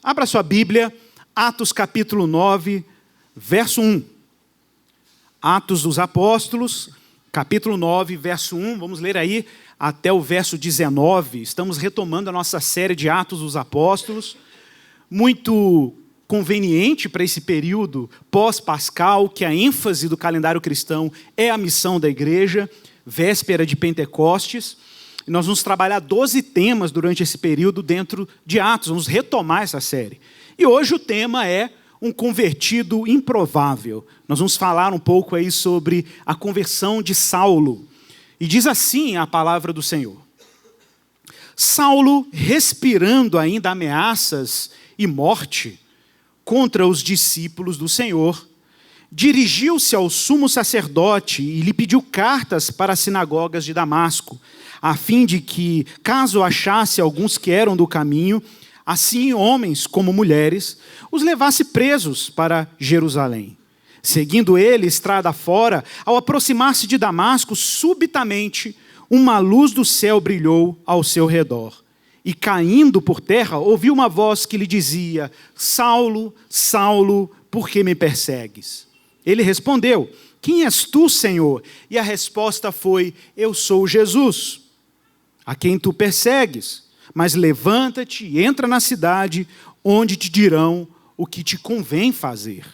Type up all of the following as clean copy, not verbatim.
Abra sua Bíblia, Atos capítulo 9, verso 1. Atos dos Apóstolos, capítulo 9, verso 1. Vamos ler aí até o verso 19. Estamos retomando a nossa série de Atos dos Apóstolos. Muito conveniente para esse período pós-pascal, que a ênfase do calendário cristão é a missão da igreja, véspera de Pentecostes. E nós vamos trabalhar 12 temas durante esse período dentro de Atos, vamos retomar essa série. E hoje o tema é um convertido improvável. Nós vamos falar um pouco aí sobre a conversão de Saulo. E diz assim a palavra do Senhor. Saulo, respirando ainda ameaças e morte contra os discípulos do Senhor, dirigiu-se ao sumo sacerdote e lhe pediu cartas para as sinagogas de Damasco, a fim de que, caso achasse alguns que eram do caminho, assim homens como mulheres, os levasse presos para Jerusalém. Seguindo ele, estrada fora, ao aproximar-se de Damasco, subitamente uma luz do céu brilhou ao seu redor. E caindo por terra, ouviu uma voz que lhe dizia: Saulo, Saulo, por que me persegues? Ele respondeu: Quem és tu, Senhor? E a resposta foi: Eu sou Jesus, a quem tu persegues. Mas levanta-te e entra na cidade, onde te dirão o que te convém fazer.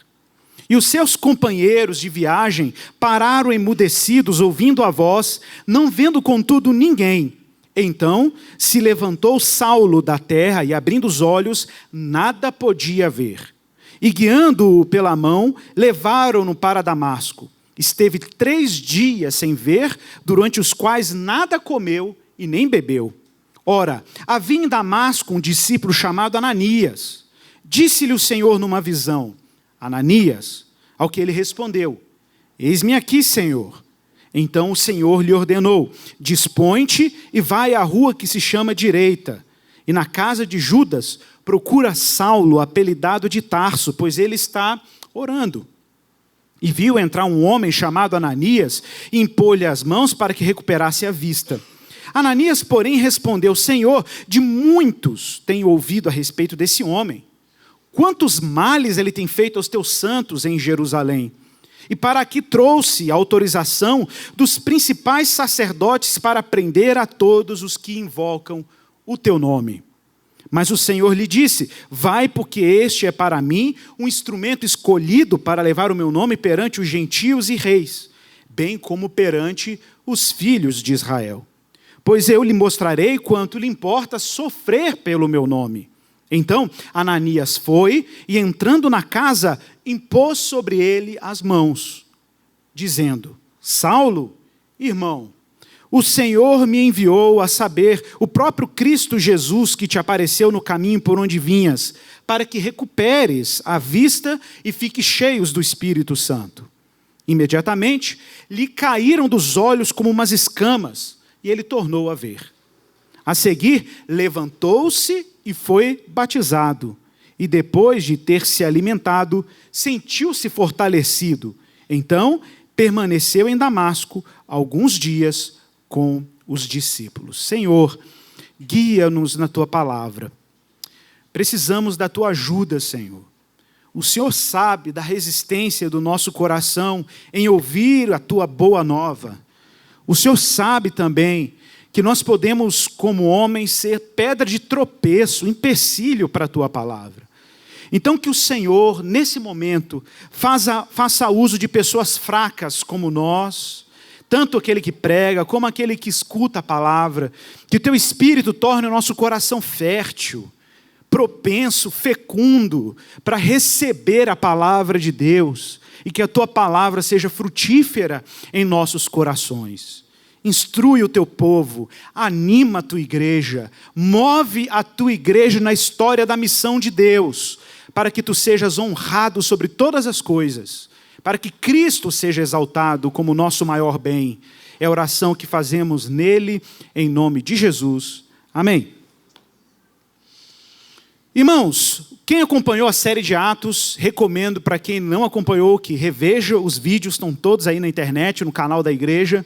E os seus companheiros de viagem pararam emudecidos, ouvindo a voz, não vendo contudo ninguém. Então se levantou Saulo da terra e, abrindo os olhos, nada podia ver. E guiando-o pela mão, levaram-no para Damasco. Esteve 3 dias sem ver, durante os quais nada comeu e nem bebeu. Ora, havia em Damasco um discípulo chamado Ananias. Disse-lhe o Senhor numa visão: Ananias. Ao que ele respondeu: Eis-me aqui, Senhor. Então o Senhor lhe ordenou: Dispõe-te e vai à rua que se chama Direita, e na casa de Judas procura Saulo, apelidado de Tarso, pois ele está orando. E viu entrar um homem chamado Ananias e impôs-lhe as mãos para que recuperasse a vista. Ananias, porém, respondeu: Senhor, de muitos tenho ouvido a respeito desse homem. Quantos males ele tem feito aos teus santos em Jerusalém? E para aqui trouxe a autorização dos principais sacerdotes para prender a todos os que invocam o teu nome. Mas o Senhor lhe disse: Vai, porque este é para mim um instrumento escolhido para levar o meu nome perante os gentios e reis, bem como perante os filhos de Israel. Pois eu lhe mostrarei quanto lhe importa sofrer pelo meu nome. Então Ananias foi e, entrando na casa, impôs sobre ele as mãos, dizendo: Saulo, irmão, o Senhor me enviou, a saber, o próprio Cristo Jesus, que te apareceu no caminho por onde vinhas, para que recuperes a vista e fiques cheios do Espírito Santo. Imediatamente lhe caíram dos olhos como umas escamas, e ele tornou a ver. A seguir, levantou-se e foi batizado. E depois de ter se alimentado, sentiu-se fortalecido. Então, permaneceu em Damasco alguns dias com os discípulos. Senhor, guia-nos na tua palavra. Precisamos da tua ajuda, Senhor. O Senhor sabe da resistência do nosso coração em ouvir a tua boa nova. O Senhor sabe também que nós podemos, como homens, ser pedra de tropeço, empecilho para a tua palavra. Então que o Senhor, nesse momento, faça uso de pessoas fracas como nós, tanto aquele que prega, como aquele que escuta a palavra, que o teu Espírito torne o nosso coração fértil, propenso, fecundo, para receber a palavra de Deus, e que a tua palavra seja frutífera em nossos corações. Instrui o teu povo, anima a tua igreja, move a tua igreja na história da missão de Deus, para que tu sejas honrado sobre todas as coisas, para que Cristo seja exaltado como nosso maior bem. É a oração que fazemos nele, em nome de Jesus. Amém. Irmãos, quem acompanhou a série de Atos, recomendo para quem não acompanhou que reveja os vídeos, estão todos aí na internet, no canal da igreja.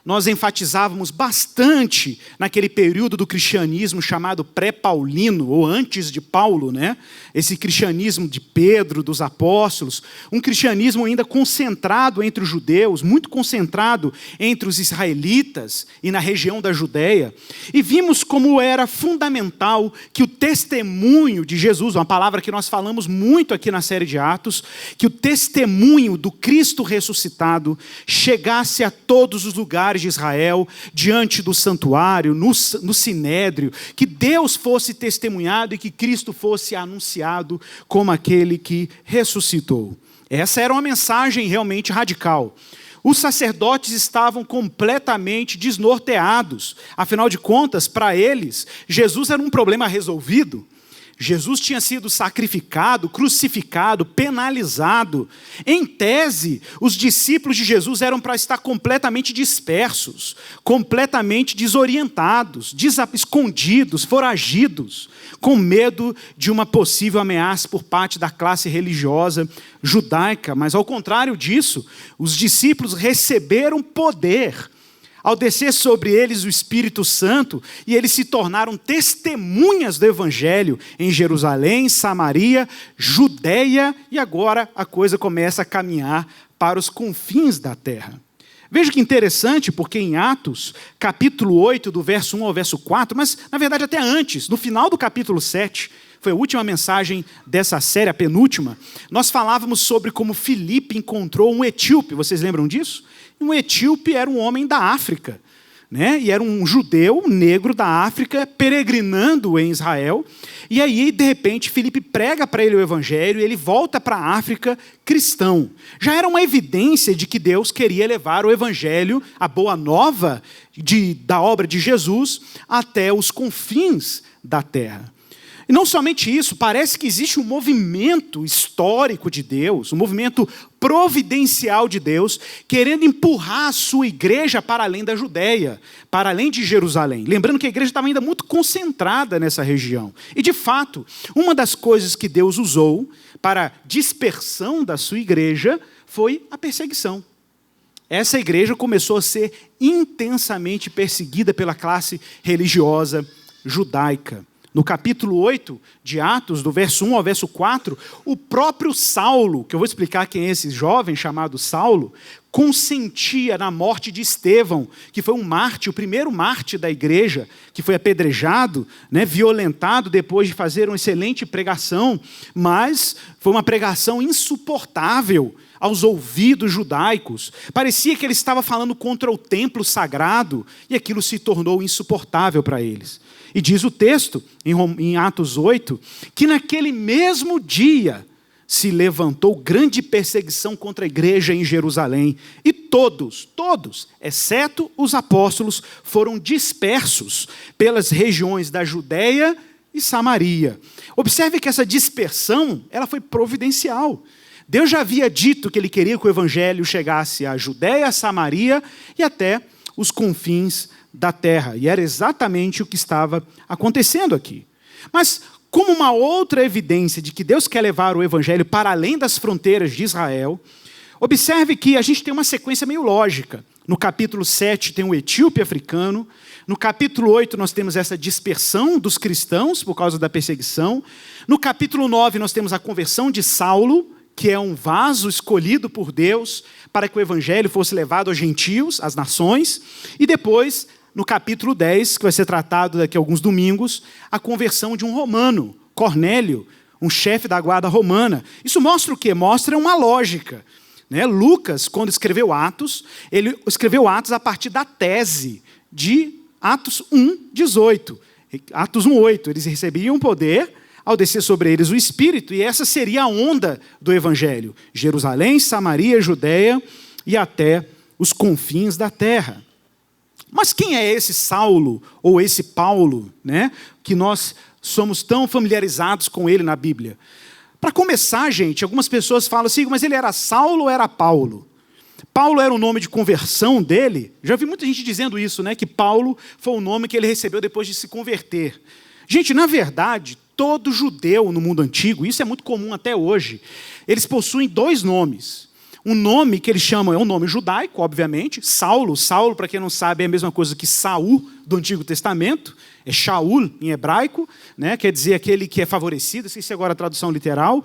nós enfatizávamos bastante naquele período do cristianismo chamado pré-paulino, ou antes de Paulo, né? Esse cristianismo de Pedro, dos apóstolos, um cristianismo ainda concentrado entre os judeus, muito concentrado entre os israelitas e na região da Judéia. E vimos como era fundamental que o testemunho de Jesus, uma palavra que nós falamos muito aqui na série de Atos, que o testemunho do Cristo ressuscitado chegasse a todos os lugares de Israel, diante do santuário, no sinédrio, que Deus fosse testemunhado e que Cristo fosse anunciado como aquele que ressuscitou. Essa era uma mensagem realmente radical. Os sacerdotes estavam completamente desnorteados. Afinal de contas, para eles, Jesus era um problema resolvido. Jesus tinha sido sacrificado, crucificado, penalizado. Em tese, os discípulos de Jesus eram para estar completamente dispersos, completamente desorientados, escondidos, foragidos, com medo de uma possível ameaça por parte da classe religiosa judaica. Mas, ao contrário disso, os discípulos receberam poder ao descer sobre eles o Espírito Santo, e eles se tornaram testemunhas do Evangelho em Jerusalém, Samaria, Judéia, e agora a coisa começa a caminhar para os confins da terra. Veja que interessante, porque em Atos, capítulo 8, do verso 1 ao verso 4, mas na verdade até antes, no final do capítulo 7, foi a última mensagem dessa série, a penúltima, nós falávamos sobre como Filipe encontrou um etíope, vocês lembram disso? Um etíope era um homem da África, né? E era um judeu negro da África, peregrinando em Israel, e aí, de repente, Filipe prega para ele o Evangelho, e ele volta para a África cristão. Já era uma evidência de que Deus queria levar o Evangelho, a boa nova da obra de Jesus, até os confins da terra. E não somente isso, parece que existe um movimento histórico de Deus, um movimento providencial de Deus, querendo empurrar a sua igreja para além da Judéia, para além de Jerusalém. Lembrando que a igreja estava ainda muito concentrada nessa região. E, de fato, uma das coisas que Deus usou para a dispersão da sua igreja foi a perseguição. Essa igreja começou a ser intensamente perseguida pela classe religiosa judaica. No capítulo 8 de Atos, do verso 1 ao verso 4, o próprio Saulo, que eu vou explicar quem é esse jovem chamado Saulo, consentia na morte de Estevão, que foi um mártir, o primeiro mártir da igreja, que foi apedrejado, né, violentado depois de fazer uma excelente pregação, mas foi uma pregação insuportável aos ouvidos judaicos. Parecia que ele estava falando contra o templo sagrado, e aquilo se tornou insuportável para eles. E diz o texto, em Atos 8, que naquele mesmo dia se levantou grande perseguição contra a igreja em Jerusalém. E todos, exceto os apóstolos, foram dispersos pelas regiões da Judéia e Samaria. Observe que essa dispersão ela foi providencial. Deus já havia dito que ele queria que o evangelho chegasse à Judéia, a Samaria e até os confins da terra. E era exatamente o que estava acontecendo aqui. Mas, como uma outra evidência de que Deus quer levar o evangelho para além das fronteiras de Israel, observe que a gente tem uma sequência meio lógica. No capítulo 7 tem o etíope africano. No capítulo 8 nós temos essa dispersão dos cristãos por causa da perseguição. No capítulo 9 nós temos a conversão de Saulo, que é um vaso escolhido por Deus para que o evangelho fosse levado aos gentios, às nações. E depois, no capítulo 10, que vai ser tratado daqui a alguns domingos, a conversão de um romano, Cornélio, um chefe da guarda romana. Isso mostra o quê? Mostra uma lógica. Né? Lucas, quando escreveu Atos, ele escreveu Atos a partir da tese de Atos 1:18. Atos 1:8, eles recebiam poder ao descer sobre eles o Espírito, e essa seria a onda do Evangelho. Jerusalém, Samaria, Judéia e até os confins da terra. Mas quem é esse Saulo, ou esse Paulo, né, que nós somos tão familiarizados com ele na Bíblia? Para começar, gente, algumas pessoas falam assim, mas ele era Saulo ou era Paulo? Paulo era o nome de conversão dele. Já vi muita gente dizendo isso, né, que Paulo foi o nome que ele recebeu depois de se converter. Gente, na verdade, todo judeu no mundo antigo, isso é muito comum até hoje, eles possuem dois nomes. um nome que eles chamam, é um nome judaico, obviamente, Saulo. Saulo, para quem não sabe, é a mesma coisa que Saul do Antigo Testamento, é Shaul em hebraico, né? Quer dizer aquele que é favorecido, esqueci agora a tradução literal.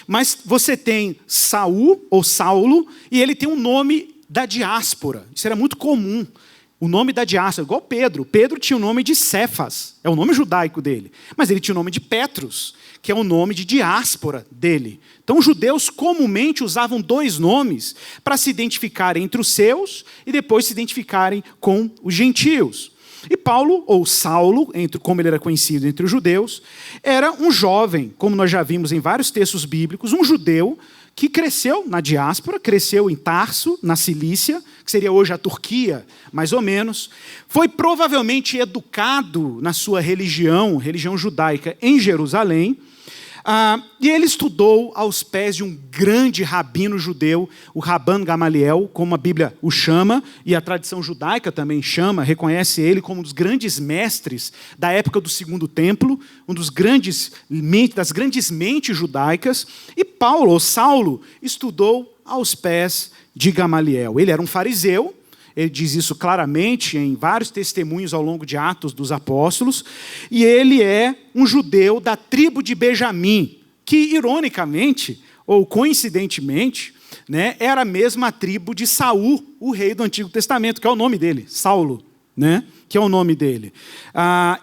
Mas você tem Saul, ou Saulo, e ele tem um nome da diáspora. Isso era muito comum. O nome da diáspora, igual Pedro. Pedro tinha o nome de Cefas, é o nome judaico dele. Mas ele tinha o nome de Petrus, que é o nome de diáspora dele. Então os judeus comumente usavam 2 nomes para se identificarem entre os seus e depois se identificarem com os gentios. E Paulo, ou Saulo, como ele era conhecido entre os judeus, era um jovem, como nós já vimos em vários textos bíblicos, um judeu que cresceu na diáspora, cresceu em Tarso, na Cilícia, que seria hoje a Turquia, mais ou menos. Foi provavelmente educado na sua religião judaica, em Jerusalém. E ele estudou aos pés de um grande rabino judeu, o Rabban Gamaliel, como a Bíblia o chama, e a tradição judaica também chama, reconhece ele como um dos grandes mestres da época do Segundo Templo, das grandes mentes judaicas. E Paulo, ou Saulo, estudou aos pés de Gamaliel. Ele era um fariseu. Ele diz isso claramente em vários testemunhos ao longo de Atos dos Apóstolos. E ele é um judeu da tribo de Benjamim, que, ironicamente, ou coincidentemente, né, era a mesma tribo de Saul, o rei do Antigo Testamento, que é o nome dele, Saulo, né, que é o nome dele.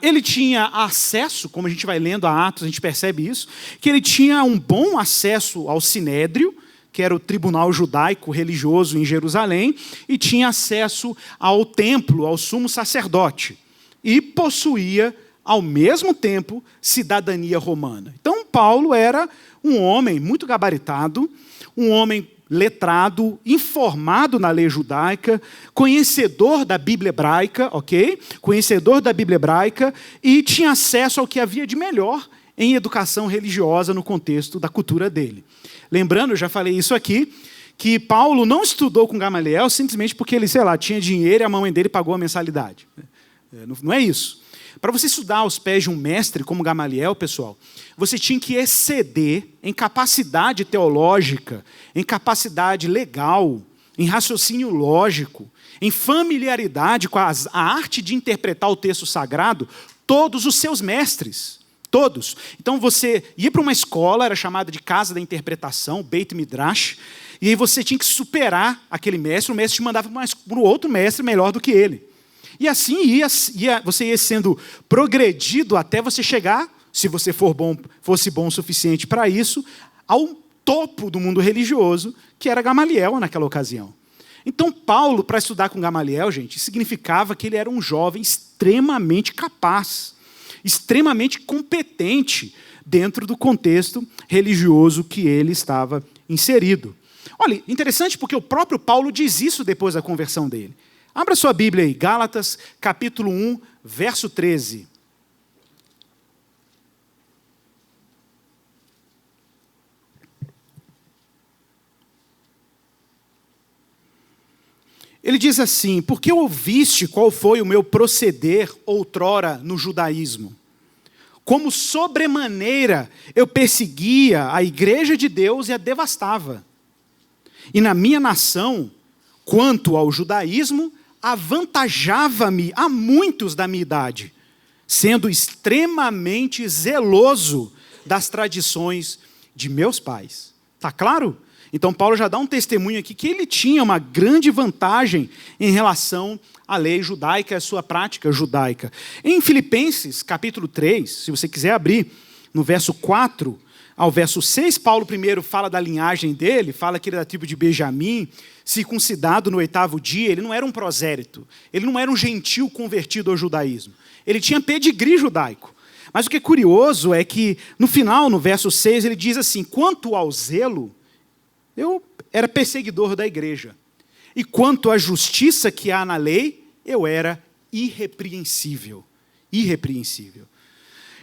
Ele tinha acesso, como a gente vai lendo a Atos, a gente percebe isso, que ele tinha um bom acesso ao Sinédrio, que era o tribunal judaico religioso em Jerusalém, e tinha acesso ao templo, ao sumo sacerdote, e possuía, ao mesmo tempo, cidadania romana. Então, Paulo era um homem muito gabaritado, um homem letrado, informado na lei judaica, conhecedor da Bíblia hebraica, ok? Conhecedor da Bíblia hebraica, e tinha acesso ao que havia de melhor em educação religiosa no contexto da cultura dele. Lembrando, eu já falei isso aqui, que Paulo não estudou com Gamaliel simplesmente porque ele, tinha dinheiro e a mamãe dele pagou a mensalidade. Não é isso. Para você estudar aos pés de um mestre como Gamaliel, pessoal, você tinha que exceder em capacidade teológica, em capacidade legal, em raciocínio lógico, em familiaridade com a arte de interpretar o texto sagrado, todos os seus mestres. Todos. Então você ia para uma escola, era chamada de casa da interpretação, Beit Midrash, e aí você tinha que superar aquele mestre, o mestre te mandava para um outro mestre melhor do que ele. E assim você ia sendo progredido até você chegar, se você fosse bom o suficiente para isso, ao topo do mundo religioso, que era Gamaliel naquela ocasião. Então Paulo, para estudar com Gamaliel, gente, significava que ele era um jovem extremamente capaz, extremamente competente dentro do contexto religioso que ele estava inserido. Olha, interessante porque o próprio Paulo diz isso depois da conversão dele. Abra sua Bíblia aí, Gálatas, capítulo 1, verso 13. Ele diz assim: porque ouviste qual foi o meu proceder outrora no judaísmo? Como sobremaneira eu perseguia a igreja de Deus e a devastava. E na minha nação, quanto ao judaísmo, avantajava-me a muitos da minha idade, sendo extremamente zeloso das tradições de meus pais. Está claro? Então Paulo já dá um testemunho aqui que ele tinha uma grande vantagem em relação à lei judaica e à sua prática judaica. Em Filipenses, capítulo 3, se você quiser abrir, no verso 4 ao verso 6, Paulo primeiro fala da linhagem dele, fala que ele é da tribo de Benjamim, circuncidado no 8º dia. Ele não era um prosélito, ele não era um gentil convertido ao judaísmo. Ele tinha pedigree judaico. Mas o que é curioso é que, no final, no verso 6, ele diz assim: quanto ao zelo, eu era perseguidor da igreja. E quanto à justiça que há na lei, eu era irrepreensível. Irrepreensível.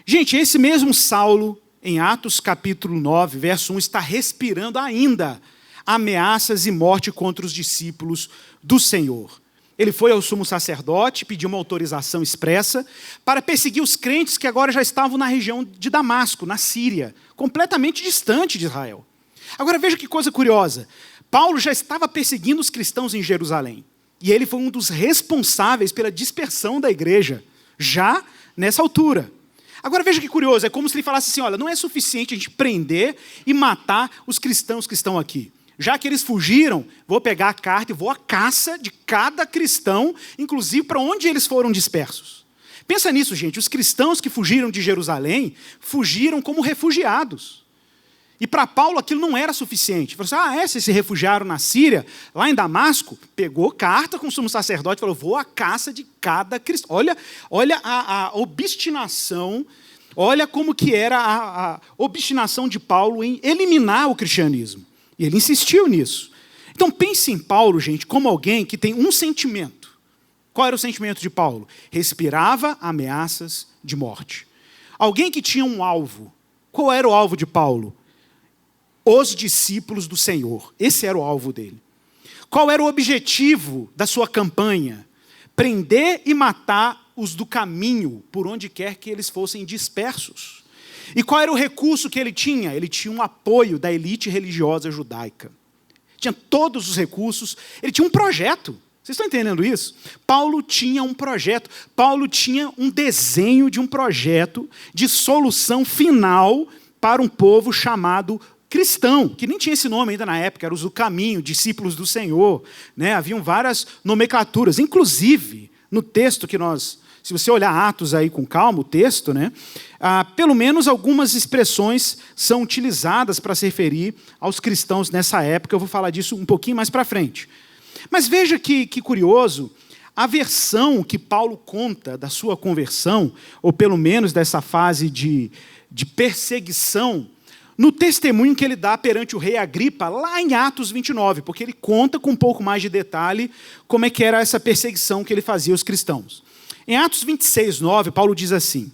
Gente, esse mesmo Saulo, em Atos capítulo 9, verso 1, está respirando ainda ameaças e morte contra os discípulos do Senhor. Ele foi ao sumo sacerdote, pediu uma autorização expressa para perseguir os crentes que agora já estavam na região de Damasco, na Síria, completamente distante de Israel. Agora veja que coisa curiosa. Paulo já estava perseguindo os cristãos em Jerusalém. E ele foi um dos responsáveis pela dispersão da igreja, já nessa altura. Agora veja que curioso, é como se ele falasse assim, olha, não é suficiente a gente prender e matar os cristãos que estão aqui. Já que eles fugiram, vou pegar a carta e vou à caça de cada cristão, inclusive para onde eles foram dispersos. Pensa nisso, gente, os cristãos que fugiram de Jerusalém, fugiram como refugiados. E para Paulo aquilo não era suficiente. Ele falou assim, vocês se refugiaram na Síria, lá em Damasco, pegou carta com o sumo sacerdote e falou, vou à caça de cada cristão. Olha a obstinação, olha como que era a obstinação de Paulo em eliminar o cristianismo. E ele insistiu nisso. Então pense em Paulo, gente, como alguém que tem um sentimento. Qual era o sentimento de Paulo? Respirava ameaças de morte. Alguém que tinha um alvo. Qual era o alvo de Paulo? Os discípulos do Senhor. Esse era o alvo dele. Qual era o objetivo da sua campanha? Prender e matar os do caminho, por onde quer que eles fossem dispersos. E qual era o recurso que ele tinha? Ele tinha um apoio da elite religiosa judaica. Tinha todos os recursos, ele tinha um projeto. Vocês estão entendendo isso? Paulo tinha um projeto, Paulo tinha um desenho de um projeto de solução final para um povo chamado cristão, que nem tinha esse nome ainda na época, eram os do caminho, discípulos do Senhor. Né? Haviam várias nomenclaturas, inclusive no texto que nós, se você olhar Atos aí com calma, o texto, né? Pelo menos algumas expressões são utilizadas para se referir aos cristãos nessa época, eu vou falar disso um pouquinho mais para frente. Mas veja que curioso, a versão que Paulo conta da sua conversão, ou pelo menos dessa fase de perseguição, no testemunho que ele dá perante o rei Agripa, lá em Atos 29, porque ele conta com um pouco mais de detalhe como é que era essa perseguição que ele fazia aos cristãos. Em Atos 26, 9, Paulo diz assim,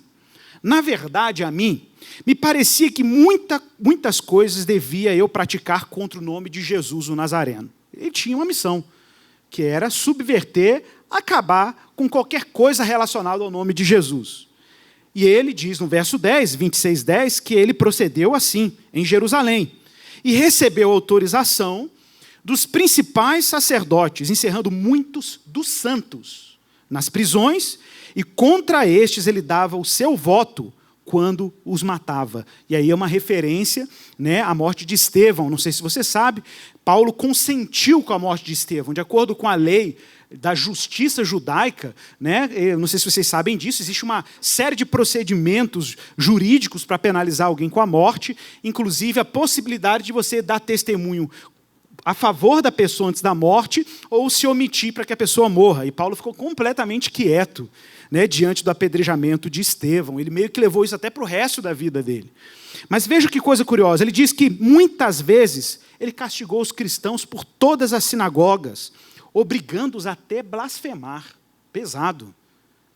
na verdade a mim, me parecia que muitas coisas devia eu praticar contra o nome de Jesus, o Nazareno. Ele tinha uma missão, que era subverter, acabar com qualquer coisa relacionada ao nome de Jesus. E ele diz no verso 10, 26, 10, que ele procedeu assim, em Jerusalém, e recebeu autorização dos principais sacerdotes, encerrando muitos dos santos nas prisões, e contra estes ele dava o seu voto quando os matava. E aí é uma referência, né, à morte de Estevão. Não sei se você sabe, Paulo consentiu com a morte de Estevão, de acordo com a lei da justiça judaica, né? Eu não sei se vocês sabem disso, existe uma série de procedimentos jurídicos para penalizar alguém com a morte, inclusive a possibilidade de você dar testemunho a favor da pessoa antes da morte ou se omitir para que a pessoa morra. E Paulo ficou completamente quieto, né, diante do apedrejamento de Estevão. Ele meio que levou isso até para o resto da vida dele. Mas veja que coisa curiosa, ele diz que muitas vezes ele castigou os cristãos por todas as sinagogas, obrigando-os até blasfemar. Pesado,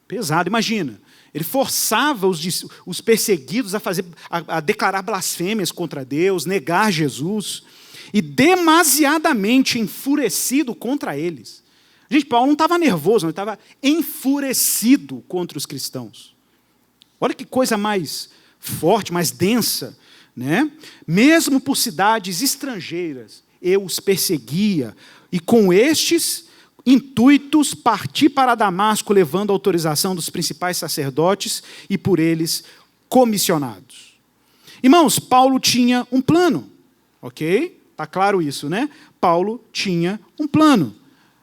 pesado. Imagina, ele forçava os perseguidos a declarar blasfêmias contra Deus, negar Jesus, e demasiadamente enfurecido contra eles. Gente, Paulo não estava nervoso, ele estava enfurecido contra os cristãos. Olha que coisa mais forte, mais densa, né? Mesmo por cidades estrangeiras, eu os perseguia, e com estes intuitos parti para Damasco, levando a autorização dos principais sacerdotes e por eles comissionados. Irmãos, Paulo tinha um plano, ok? Está claro isso, né? Paulo tinha um plano,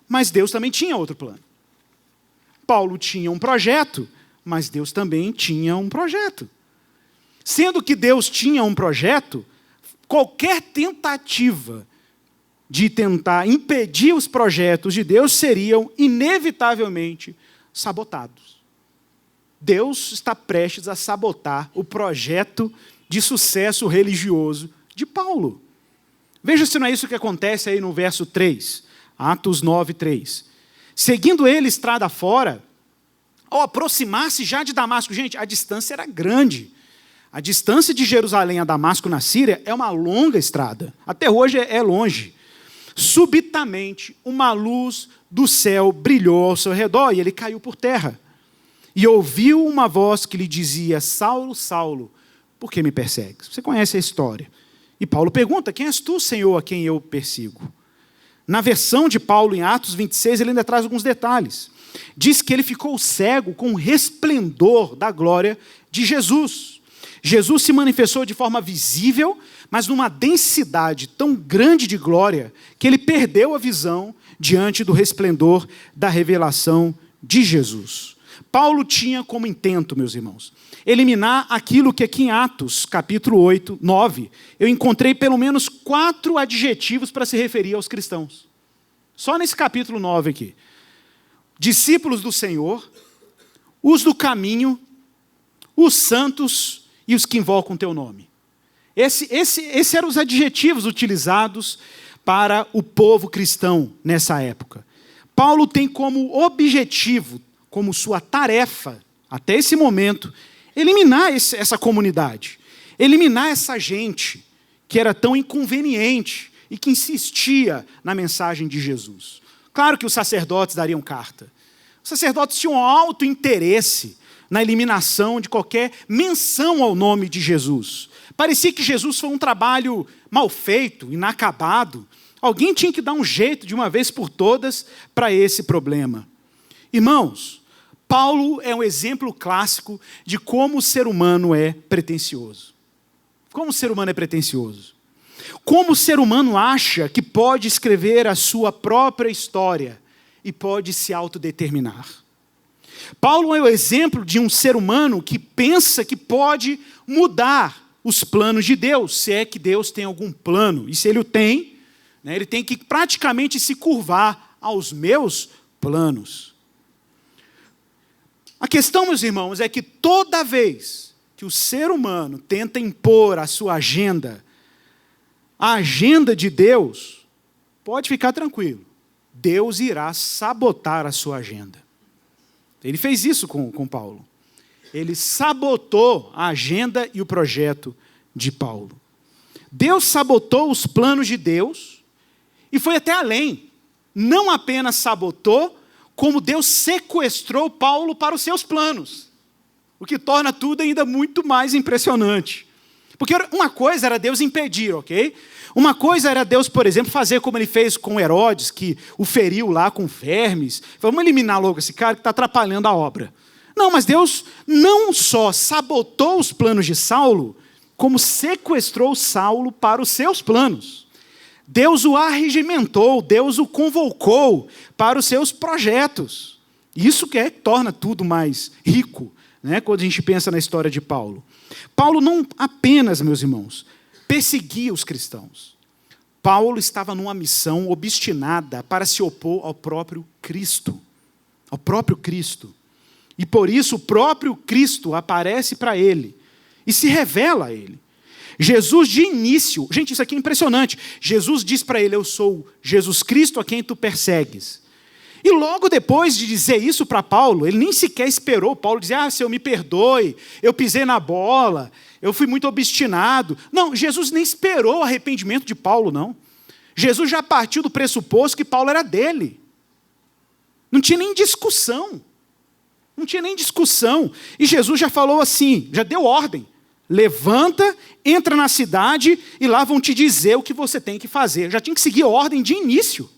mas Deus também tinha outro plano. Paulo tinha um projeto, mas Deus também tinha um projeto. Sendo que Deus tinha um projeto, qualquer tentativa de tentar impedir os projetos de Deus seriam inevitavelmente sabotados. Deus está prestes a sabotar o projeto de sucesso religioso de Paulo. Veja se não é isso que acontece aí no verso 3, Atos 9, 3. Seguindo ele estrada fora, ao aproximar-se já de Damasco, gente, a distância era grande. A distância de Jerusalém a Damasco, na Síria, é uma longa estrada. Até hoje é longe. Subitamente, uma luz do céu brilhou ao seu redor e ele caiu por terra. E ouviu uma voz que lhe dizia, Saulo, Saulo, por que me persegues? Você conhece a história. E Paulo pergunta, quem és tu, Senhor, a quem eu persigo? Na versão de Paulo, em Atos 26, ele ainda traz alguns detalhes. Diz que ele ficou cego com o resplendor da glória de Jesus. Jesus se manifestou de forma visível, mas numa densidade tão grande de glória, que ele perdeu a visão diante do resplendor da revelação de Jesus. Paulo tinha como intento, meus irmãos, eliminar aquilo que aqui em Atos, capítulo 8, 9, eu encontrei pelo menos 4 adjetivos para se referir aos cristãos. Só nesse capítulo 9 aqui. Discípulos do Senhor, os do caminho, os santos e os que invocam o teu nome. Esses eram os adjetivos utilizados para o povo cristão nessa época. Paulo tem como objetivo, como sua tarefa, até esse momento, eliminar essa comunidade, eliminar essa gente que era tão inconveniente e que insistia na mensagem de Jesus. Claro que os sacerdotes dariam carta. Os sacerdotes tinham alto interesse na eliminação de qualquer menção ao nome de Jesus. Parecia que Jesus foi um trabalho mal feito, inacabado. Alguém tinha que dar um jeito, de uma vez por todas, para esse problema. Irmãos, Paulo é um exemplo clássico de como o ser humano é pretensioso. Como o ser humano é pretensioso. Como o ser humano acha que pode escrever a sua própria história e pode se autodeterminar. Paulo é o exemplo de um ser humano que pensa que pode mudar os planos de Deus, se é que Deus tem algum plano. E se ele o tem, né, ele tem que praticamente se curvar aos meus planos. A questão, meus irmãos, é que toda vez que o ser humano tenta impor a sua agenda, a agenda de Deus, pode ficar tranquilo, Deus irá sabotar a sua agenda. Ele fez isso com Paulo. Ele sabotou a agenda e o projeto de Paulo. Deus sabotou os planos de Deus e foi até além. Não apenas sabotou, como Deus sequestrou Paulo para os seus planos. O que torna tudo ainda muito mais impressionante. Porque uma coisa era Deus impedir, ok? Uma coisa era Deus, por exemplo, fazer como ele fez com Herodes, que o feriu lá com vermes. Vamos eliminar logo esse cara que está atrapalhando a obra. Não, mas Deus não só sabotou os planos de Saulo, como sequestrou Saulo para os seus planos. Deus o arregimentou, Deus o convocou para os seus projetos. Isso que torna tudo mais rico, né, quando a gente pensa na história de Paulo. Paulo não apenas, meus irmãos, perseguia os cristãos. Paulo estava numa missão obstinada para se opor ao próprio Cristo. Ao próprio Cristo. E por isso o próprio Cristo aparece para ele e se revela a ele. Jesus de início, gente, isso aqui é impressionante. Jesus diz para ele: eu sou Jesus Cristo a quem tu persegues. E logo depois de dizer isso para Paulo, ele nem sequer esperou Paulo dizer: Senhor, me perdoe, eu pisei na bola, eu fui muito obstinado. Não, Jesus nem esperou o arrependimento de Paulo, não. Jesus já partiu do pressuposto que Paulo era dele. Não tinha nem discussão. Não tinha nem discussão. E Jesus já falou assim, já deu ordem. Levanta, entra na cidade e lá vão te dizer o que você tem que fazer. Já tinha que seguir ordem de início.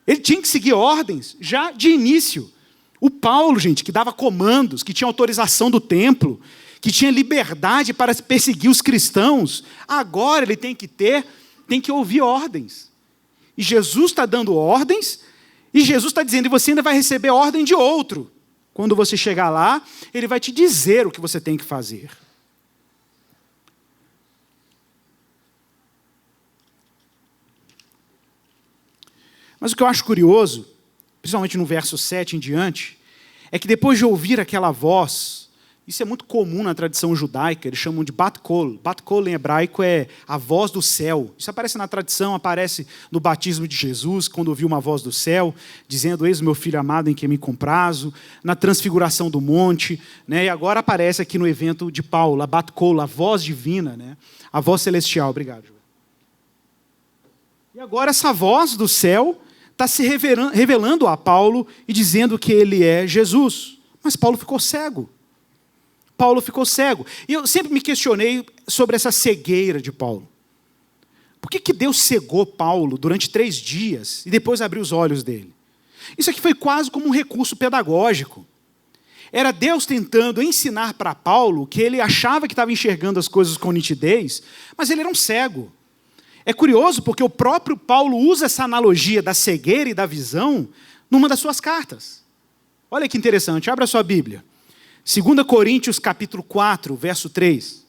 Ele tinha que seguir ordens já de início. O Paulo, gente, que dava comandos, que tinha autorização do templo, que tinha liberdade para perseguir os cristãos, agora ele tem que ouvir ordens. E Jesus está dando ordens, e Jesus está dizendo, e você ainda vai receber ordem de outro. Quando você chegar lá, ele vai te dizer o que você tem que fazer. Mas o que eu acho curioso, principalmente no verso 7 em diante, é que depois de ouvir aquela voz, isso é muito comum na tradição judaica, eles chamam de bat kol. Bat kol em hebraico é a voz do céu. Isso aparece na tradição, aparece no batismo de Jesus, quando ouviu uma voz do céu, dizendo, eis o meu filho amado em quem me comprazo, na transfiguração do monte, né? E agora aparece aqui no evento de Paulo, a bat kol, a voz divina, né? A voz celestial. Obrigado, João. E agora essa voz do céu está se revelando a Paulo e dizendo que ele é Jesus. Mas Paulo ficou cego. Paulo ficou cego. E eu sempre me questionei sobre essa cegueira de Paulo. Por que Deus cegou Paulo durante 3 dias e depois abriu os olhos dele? Isso aqui foi quase como um recurso pedagógico. Era Deus tentando ensinar para Paulo que ele achava que estava enxergando as coisas com nitidez, mas ele era um cego. É curioso porque o próprio Paulo usa essa analogia da cegueira e da visão numa das suas cartas. Olha que interessante, abra a sua Bíblia. 2 Coríntios capítulo 4, verso 3.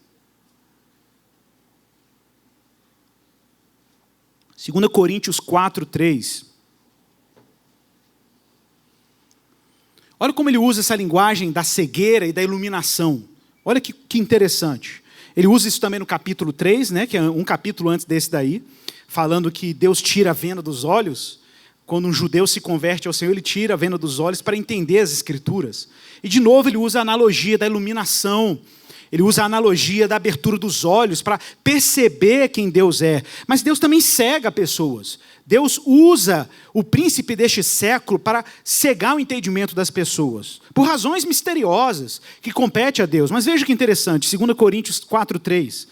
2 Coríntios 4, 3. Olha como ele usa essa linguagem da cegueira e da iluminação. Olha que interessante. Ele usa isso também no capítulo 3, né, que é um capítulo antes desse daí, falando que Deus tira a venda dos olhos. Quando um judeu se converte ao Senhor, ele tira a venda dos olhos para entender as Escrituras. E de novo ele usa a analogia da iluminação. Ele usa a analogia da abertura dos olhos para perceber quem Deus é. Mas Deus também cega pessoas. Deus usa o príncipe deste século para cegar o entendimento das pessoas, por razões misteriosas que compete a Deus. Mas veja que interessante, 2 Coríntios 4, 3.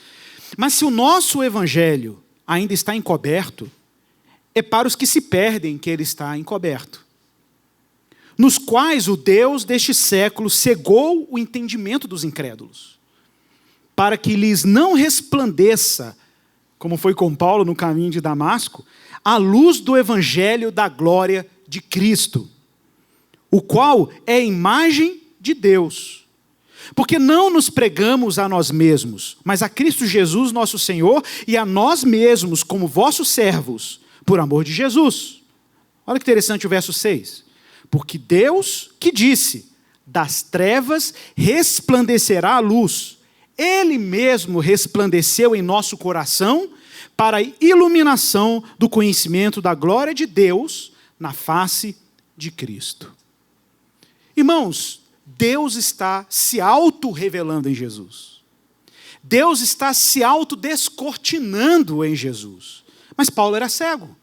Mas se o nosso evangelho ainda está encoberto, é para os que se perdem que ele está encoberto, nos quais o Deus deste século cegou o entendimento dos incrédulos, para que lhes não resplandeça, como foi com Paulo no caminho de Damasco, a luz do evangelho da glória de Cristo, o qual é a imagem de Deus. Porque não nos pregamos a nós mesmos, mas a Cristo Jesus nosso Senhor, e a nós mesmos como vossos servos, por amor de Jesus. Olha que interessante o verso 6. Porque Deus que disse, das trevas resplandecerá a luz. Ele mesmo resplandeceu em nosso coração para a iluminação do conhecimento da glória de Deus na face de Cristo. Irmãos, Deus está se auto-revelando em Jesus. Deus está se auto-descortinando em Jesus. Mas Paulo era cego.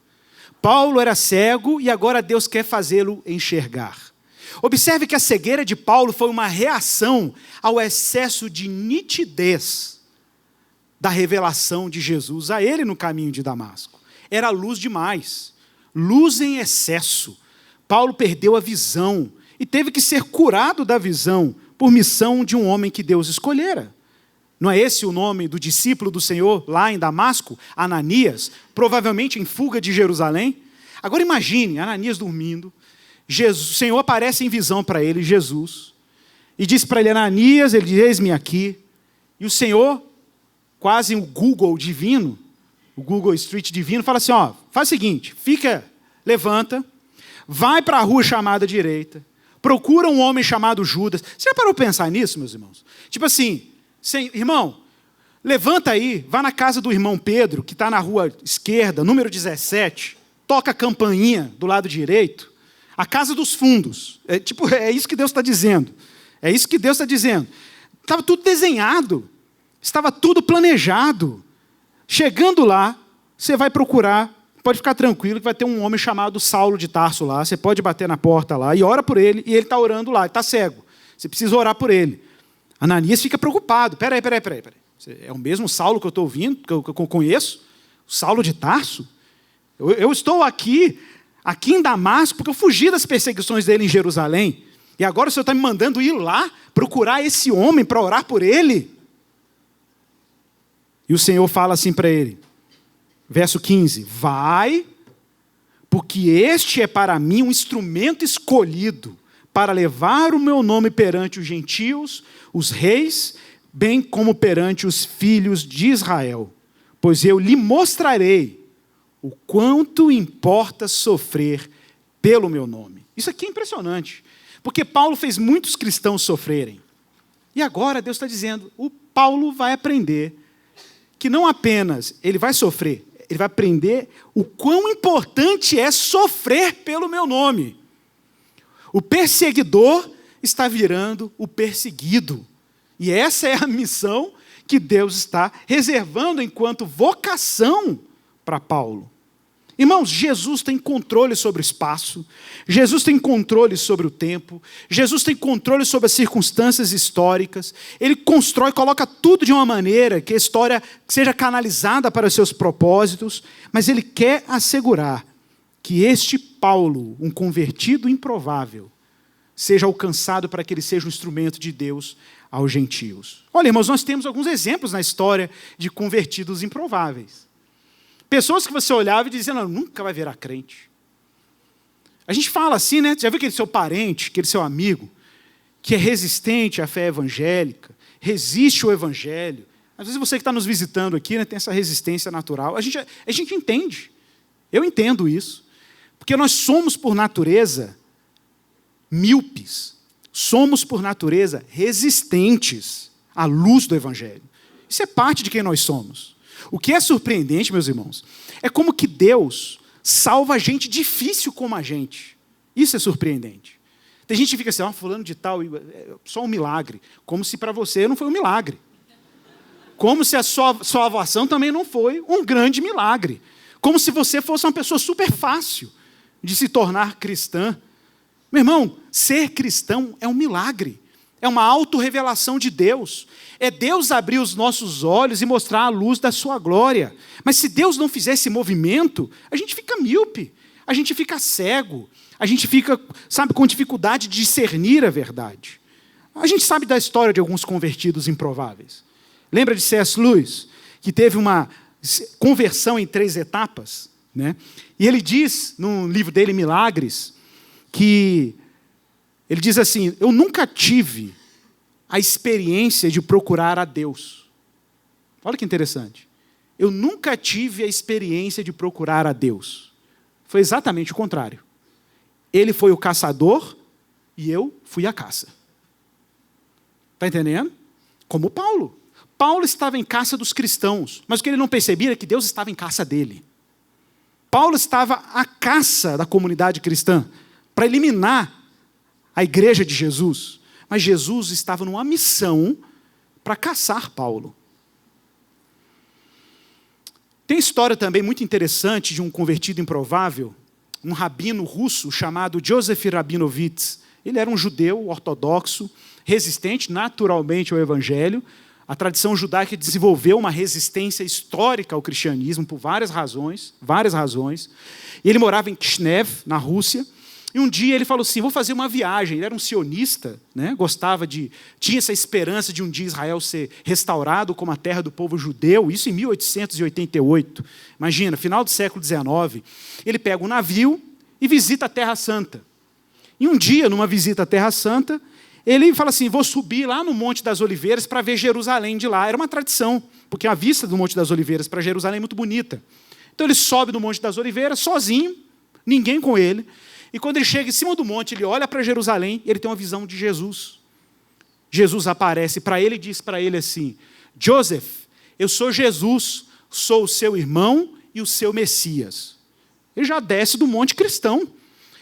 Paulo era cego e agora Deus quer fazê-lo enxergar. Observe que a cegueira de Paulo foi uma reação ao excesso de nitidez da revelação de Jesus a ele no caminho de Damasco. Era luz demais, luz em excesso. Paulo perdeu a visão e teve que ser curado da visão por missão de um homem que Deus escolhera. Não é esse o nome do discípulo do Senhor lá em Damasco? Ananias, provavelmente em fuga de Jerusalém. Agora imagine, Ananias dormindo, o Senhor aparece em visão para ele, Jesus, e diz para ele, Ananias, ele diz, eis-me aqui. E o Senhor, quase um Google divino, o Google Street divino, fala assim, ó, faz o seguinte, levanta, vai para a rua chamada direita, procura um homem chamado Judas. Você já parou para pensar nisso, meus irmãos? Tipo assim, irmão, levanta aí, vá na casa do irmão Pedro, que está na rua esquerda, número 17, toca a campainha do lado direito, a casa dos fundos. É isso que Deus está dizendo. É isso que Deus está dizendo. Estava tudo desenhado, estava tudo planejado. Chegando lá, você vai procurar, pode ficar tranquilo que vai ter um homem chamado Saulo de Tarso lá, você pode bater na porta lá e ora por ele, e ele está orando lá, ele está cego. Você precisa orar por ele. Ananias fica preocupado. Peraí. É o mesmo Saulo que eu estou ouvindo, que eu conheço? O Saulo de Tarso? Eu estou aqui em Damasco, porque eu fugi das perseguições dele em Jerusalém. E agora o Senhor está me mandando ir lá, procurar esse homem para orar por ele? E o Senhor fala assim para ele, verso 15, vai, porque este é para mim um instrumento escolhido, para levar o meu nome perante os gentios, os reis, bem como perante os filhos de Israel. Pois eu lhe mostrarei o quanto importa sofrer pelo meu nome. Isso aqui é impressionante, porque Paulo fez muitos cristãos sofrerem. E agora Deus está dizendo, o Paulo vai aprender que não apenas ele vai sofrer, ele vai aprender o quão importante é sofrer pelo meu nome. O perseguidor está virando o perseguido. E essa é a missão que Deus está reservando enquanto vocação para Paulo. Irmãos, Jesus tem controle sobre o espaço, Jesus tem controle sobre o tempo, Jesus tem controle sobre as circunstâncias históricas, Ele constrói, coloca tudo de uma maneira que a história seja canalizada para os seus propósitos, mas Ele quer assegurar que este Paulo, um convertido improvável, seja alcançado para que ele seja um instrumento de Deus aos gentios. Olha, irmãos, nós temos alguns exemplos na história de convertidos improváveis. Pessoas que você olhava e dizia, não, nunca vai virar crente. A gente fala assim, né? Já viu aquele seu parente, aquele seu amigo, que é resistente à fé evangélica, resiste ao evangelho. Às vezes você que está nos visitando aqui, né, tem essa resistência natural. A gente entende. Eu entendo isso. Porque nós somos, por natureza, míopes. Somos, por natureza, resistentes à luz do evangelho. Isso é parte de quem nós somos. O que é surpreendente, meus irmãos, é como que Deus salva gente difícil como a gente. Isso é surpreendente. Tem gente que fica assim, fulano de tal, só um milagre. Como se para você não foi um milagre. Como se a sua salvação também não foi um grande milagre. Como se você fosse uma pessoa super fácil de se tornar cristã. Meu irmão, ser cristão é um milagre. É uma autorrevelação de Deus. É Deus abrir os nossos olhos e mostrar a luz da sua glória. Mas se Deus não fizer esse movimento, a gente fica míope, a gente fica cego, a gente fica, com dificuldade de discernir a verdade. A gente sabe da história de alguns convertidos improváveis. Lembra de C.S. Lewis, que teve uma conversão em 3 etapas? Né? E ele diz, no livro dele, Milagres, que ele diz assim, eu nunca tive a experiência de procurar a Deus. Olha que interessante. Eu nunca tive a experiência de procurar a Deus. Foi exatamente o contrário. Ele foi o caçador e eu fui a caça. Está entendendo? Como Paulo. Paulo estava em caça dos cristãos, mas o que ele não percebia é que Deus estava em caça dele. Paulo estava à caça da comunidade cristã, para eliminar a igreja de Jesus. Mas Jesus estava numa missão para caçar Paulo. Tem história também muito interessante de um convertido improvável, um rabino russo chamado Joseph Rabinovitz. Ele era um judeu ortodoxo, resistente naturalmente ao evangelho. A tradição judaica desenvolveu uma resistência histórica ao cristianismo por várias razões. E ele morava em Kishinev, na Rússia. E um dia ele falou assim, vou fazer uma viagem. Ele era um sionista, né? Tinha essa esperança de um dia Israel ser restaurado como a terra do povo judeu, isso em 1888. Imagina, final do século XIX. Ele pega um navio e visita a Terra Santa. E um dia, numa visita à Terra Santa, ele fala assim, vou subir lá no Monte das Oliveiras para ver Jerusalém de lá. Era uma tradição, porque a vista do Monte das Oliveiras para Jerusalém é muito bonita. Então ele sobe no Monte das Oliveiras, sozinho, ninguém com ele. E quando ele chega em cima do monte, ele olha para Jerusalém e ele tem uma visão de Jesus. Jesus aparece para ele e diz para ele assim, Joseph, eu sou Jesus, sou o seu irmão e o seu Messias. Ele já desce do monte cristão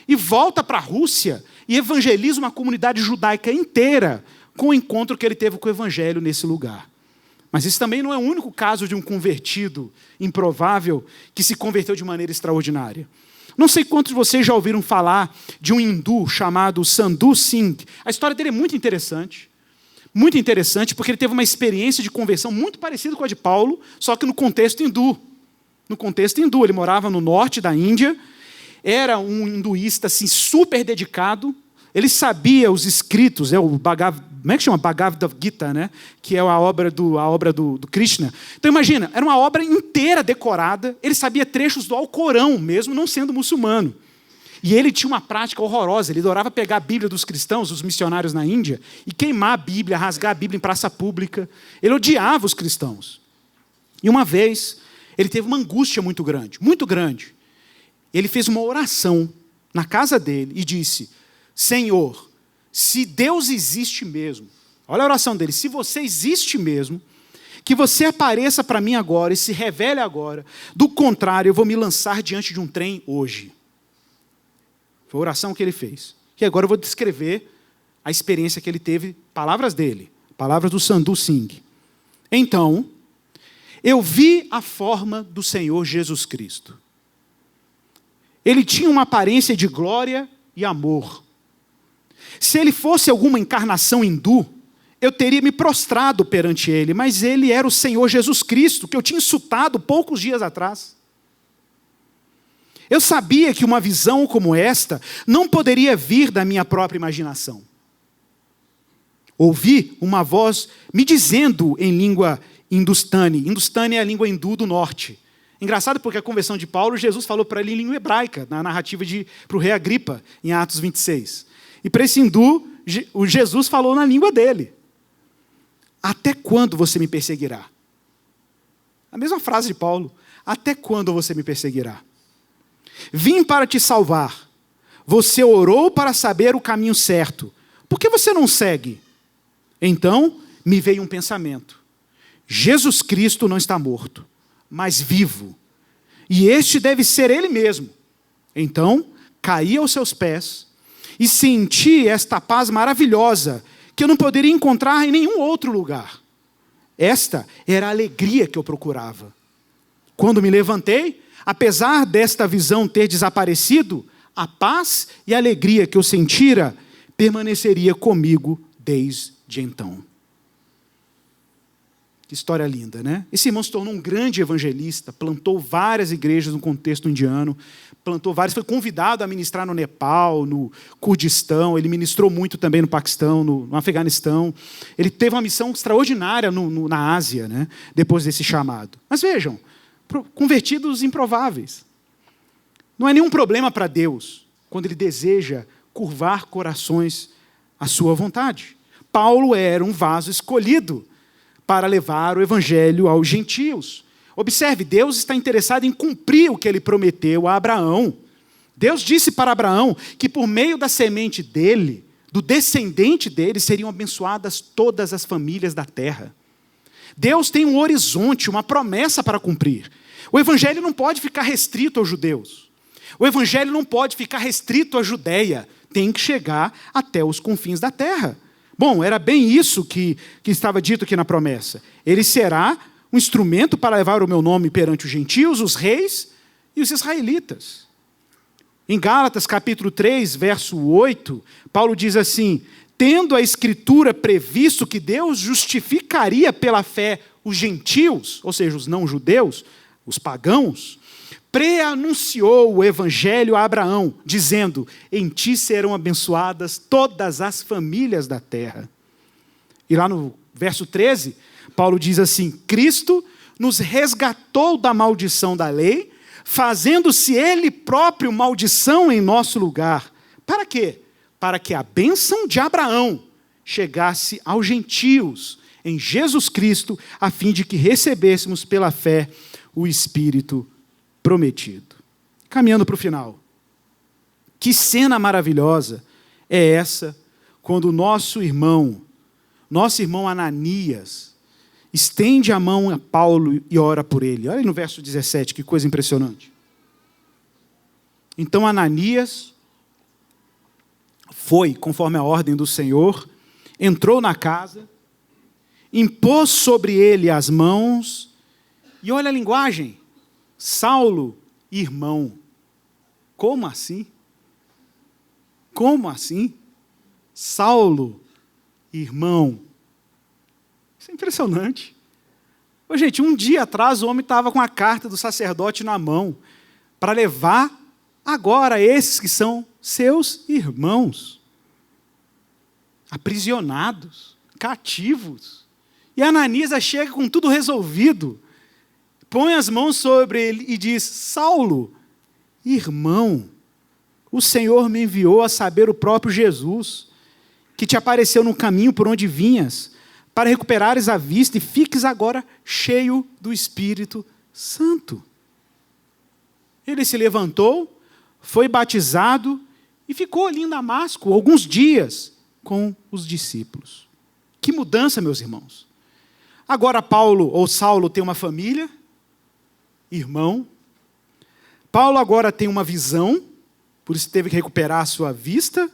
e volta para a Rússia e evangeliza uma comunidade judaica inteira com o encontro que ele teve com o evangelho nesse lugar. Mas esse também não é o único caso de um convertido improvável que se converteu de maneira extraordinária. Não sei quantos de vocês já ouviram falar de um hindu chamado Sadhu Singh. A história dele é muito interessante, porque ele teve uma experiência de conversão muito parecida com a de Paulo, só que no contexto hindu. No contexto hindu, ele morava no norte da Índia, era um hinduísta assim, super dedicado, ele sabia os escritos, como é que chama? Bhagavad Gita, né? Que é a obra do Krishna. Então imagina, era uma obra inteira decorada, ele sabia trechos do Alcorão, mesmo não sendo muçulmano. E ele tinha uma prática horrorosa, ele adorava pegar a Bíblia dos cristãos, os missionários na Índia, e queimar a Bíblia, rasgar a Bíblia em praça pública. Ele odiava os cristãos. E uma vez, ele teve uma angústia muito grande, muito grande. Ele fez uma oração na casa dele e disse, Senhor, se Deus existe mesmo, olha a oração dele, se você existe mesmo, que você apareça para mim agora e se revele agora, do contrário, eu vou me lançar diante de um trem hoje. Foi a oração que ele fez. E agora eu vou descrever a experiência que ele teve, palavras dele, palavras do Sadhu Singh. Então, eu vi a forma do Senhor Jesus Cristo. Ele tinha uma aparência de glória e amor. Se ele fosse alguma encarnação hindu, eu teria me prostrado perante ele, mas ele era o Senhor Jesus Cristo, que eu tinha insultado poucos dias atrás. Eu sabia que uma visão como esta não poderia vir da minha própria imaginação. Ouvi uma voz me dizendo em língua hindustani. Hindustani é a língua hindu do norte. Engraçado porque a conversão de Paulo, Jesus falou para ele em língua hebraica, na narrativa para o rei Agripa, em Atos 26. E para esse hindu, o Jesus falou na língua dele. Até quando você me perseguirá? A mesma frase de Paulo. Até quando você me perseguirá? Vim para te salvar. Você orou para saber o caminho certo. Por que você não segue? Então, me veio um pensamento. Jesus Cristo não está morto, mas vivo. E este deve ser ele mesmo. Então, caí aos seus pés e senti esta paz maravilhosa que eu não poderia encontrar em nenhum outro lugar. Esta era a alegria que eu procurava. Quando me levantei, apesar desta visão ter desaparecido, a paz e a alegria que eu sentira permaneceria comigo desde então. Que história linda, né? Esse irmão se tornou um grande evangelista, plantou várias igrejas no contexto indiano, foi convidado a ministrar no Nepal, no Kurdistão, ele ministrou muito também no Paquistão, no Afeganistão. Ele teve uma missão extraordinária na Ásia, né? Depois desse chamado. Mas vejam, convertidos improváveis. Não é nenhum problema para Deus quando Ele deseja curvar corações à sua vontade. Paulo era um vaso escolhido para levar o evangelho aos gentios. Observe, Deus está interessado em cumprir o que Ele prometeu a Abraão. Deus disse para Abraão que por meio da semente dele, do descendente dele, seriam abençoadas todas as famílias da terra. Deus tem um horizonte, uma promessa para cumprir. O evangelho não pode ficar restrito aos judeus. O evangelho não pode ficar restrito à Judeia. Tem que chegar até os confins da terra. Bom, era bem isso que estava dito aqui na promessa. Ele será um instrumento para levar o meu nome perante os gentios, os reis e os israelitas. Em Gálatas, capítulo 3, verso 8, Paulo diz assim: tendo a Escritura previsto que Deus justificaria pela fé os gentios, ou seja, os não-judeus, os pagãos, pré-anunciou o evangelho a Abraão, dizendo: em ti serão abençoadas todas as famílias da terra. E lá no verso 13, Paulo diz assim: Cristo nos resgatou da maldição da lei, fazendo-se Ele próprio maldição em nosso lugar. Para quê? Para que a bênção de Abraão chegasse aos gentios em Jesus Cristo, a fim de que recebêssemos pela fé o Espírito prometido. Caminhando para o final. Que cena maravilhosa é essa quando o nosso irmão Ananias, estende a mão a Paulo e ora por ele. Olha aí no verso 17, que coisa impressionante. Então Ananias foi, conforme a ordem do Senhor, entrou na casa, impôs sobre ele as mãos, e olha a linguagem, Saulo, irmão. Como assim? Como assim? Saulo, irmão. Isso é impressionante. Ô, gente, um dia atrás o homem estava com a carta do sacerdote na mão para levar agora esses que são seus irmãos, aprisionados, cativos. E Ananias chega com tudo resolvido, põe as mãos sobre ele e diz: Saulo, irmão, o Senhor me enviou a saber o próprio Jesus, que te apareceu no caminho por onde vinhas, para recuperares a vista e fiques agora cheio do Espírito Santo. Ele se levantou, foi batizado e ficou ali em Damasco alguns dias com os discípulos. Que mudança, meus irmãos. Agora Paulo ou Saulo tem uma família, irmão. Paulo agora tem uma visão, por isso teve que recuperar a sua vista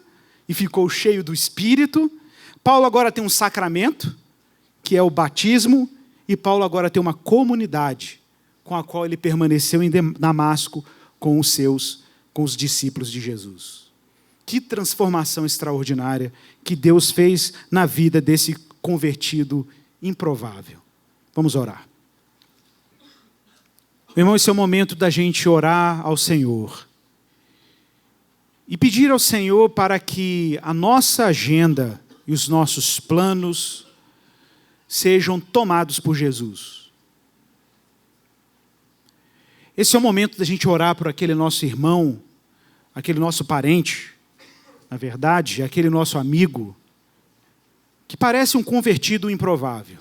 e ficou cheio do Espírito. Paulo agora tem um sacramento, que é o batismo, e Paulo agora tem uma comunidade com a qual ele permaneceu em Damasco com os seus com os discípulos de Jesus. Que transformação extraordinária que Deus fez na vida desse convertido improvável. Vamos orar. Meu irmão, esse é o momento da gente orar ao Senhor e pedir ao Senhor para que a nossa agenda e os nossos planos sejam tomados por Jesus. Esse é o momento da gente orar por aquele nosso irmão, aquele nosso parente, na verdade, aquele nosso amigo, que parece um convertido improvável.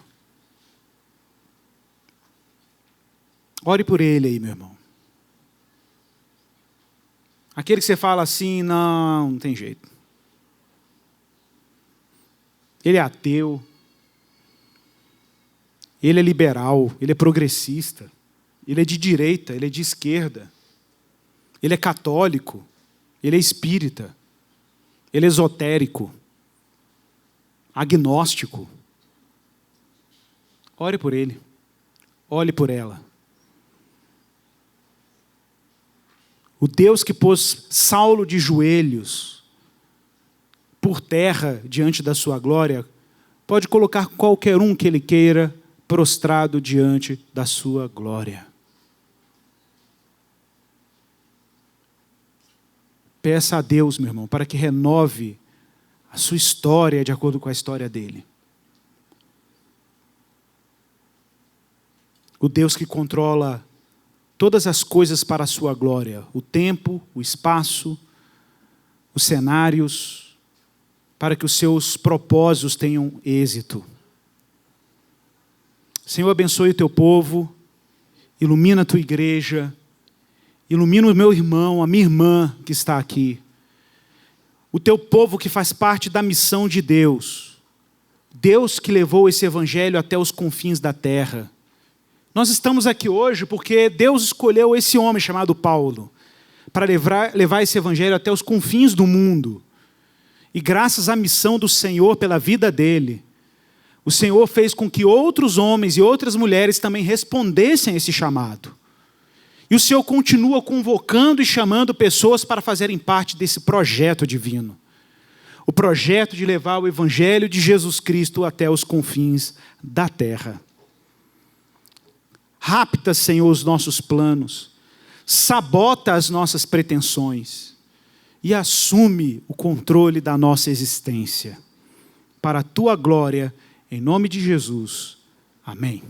Ore por ele aí, meu irmão. Aquele que você fala assim, não tem jeito. Ele é ateu, ele é liberal, ele é progressista, ele é de direita, ele é de esquerda, ele é católico, ele é espírita, ele é esotérico, agnóstico. Ore por ele, ore por ela. O Deus que pôs Saulo de joelhos por terra diante da sua glória, pode colocar qualquer um que ele queira prostrado diante da sua glória. Peça a Deus, meu irmão, para que renove a sua história de acordo com a história dele. O Deus que controla todas as coisas para a sua glória, o tempo, o espaço, os cenários, para que os seus propósitos tenham êxito. Senhor, abençoe o teu povo, ilumina a tua igreja, ilumina o meu irmão, a minha irmã que está aqui. O teu povo que faz parte da missão de Deus. Deus que levou esse evangelho até os confins da terra. Nós estamos aqui hoje porque Deus escolheu esse homem chamado Paulo para levar esse evangelho até os confins do mundo. E graças à missão do Senhor pela vida dele, o Senhor fez com que outros homens e outras mulheres também respondessem a esse chamado. E o Senhor continua convocando e chamando pessoas para fazerem parte desse projeto divino. O projeto de levar o evangelho de Jesus Cristo até os confins da terra. Rapta, Senhor, os nossos planos, sabota as nossas pretensões e assume o controle da nossa existência. Para a tua glória, em nome de Jesus. Amém.